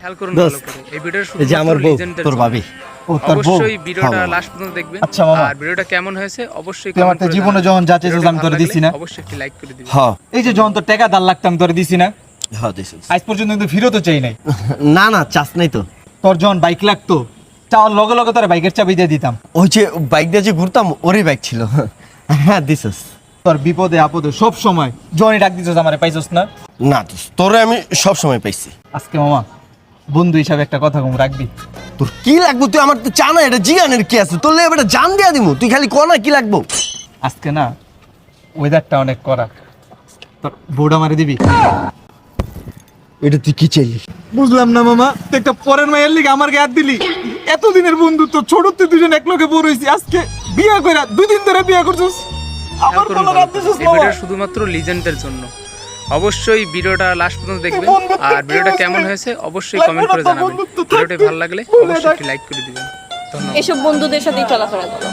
খেয়াল করুন ভালো করে এই ভিডিওটা এই যে আমার বউ তোর ভাবি অবশ্যই ভিডিওটা লাস্ট পর্যন্ত দেখবেন। আচ্ছা মামা। আর ভিডিওটা কেমন হয়েছে অবশ্যই তুই আমার তো জীবনে যখন যা চেয়েছিস আমি তোরে দিছি না। অবশ্যই একটি লাইক করে দিবেন। হ্যাঁ এই যে যখন তোর টাকা 10 লাখ আমি তোরে দিছি না, হ্যাঁ দিস আজ পর্যন্ত কিন্তু ফিরতও চাই নাই। না না চাস নাই তো। তোর যখন বাইক লাগতো চাওয়ার লগে লগে তোর বাইকের চাবি দিয়ে দিতাম। ওই যে বাইক দিয়ে যে ঘুরতাম ওরই বাইক ছিল। হ্যাঁ দিসস। তোর বিপদে আপদে সব সময় জনি ডাক দিছস আমারে, পাইছস না? না দোস্ত তোরে আমি সব সময় পাইছি। আজকে মামা বন্ধু হিসাবে একটা কথা কম রাখবি। তোর কি লাগবো তুই আমার তো জানা এটা জিগানের কি আছে তোর লেগে এটা জান দিয়া দিমু তুই খালি কনা কি লাগবো। আজকে না ওয়েদারটা অনেক কড়া, তোর বউটা মারি দিবি? এটা তুই কি চাইলি? বুঝলাম না মামা, তুই একটা পরের মায়ের লিগে আমার গায়ে হাত দিলি। এতদিনের বন্ধুত্ব, ছোটতে দুজন এক লগে বড় হইছি, আজকে বিয়া কইরা 2 দিন ধরে বিয়া করছস। খেয়াল আমার করুন বলার ভালো হাত করে। দিছস এই মামা। ভিডিওটা শুধুমাত্র লিজেন্ডের জন্য। অবশ্যই ভিডিওটা লাস্ট পর্যন্ত দেখবেন। বন্ধুত্ব আর ভিডিওটা কি কেমন আছে? হয়েছে অবশ্যই লাগবে কমেন্ট না করে তো, জানাবেন। বন্ধুত্ব ভিডিওটি থাকবে। ভালো লাগলে ভুলে অবশ্যই যাক। একটি লাইক করে দিবেন। ধন্যবাদ। এসব বন্ধুদের সাথেই চলাফেরা করো।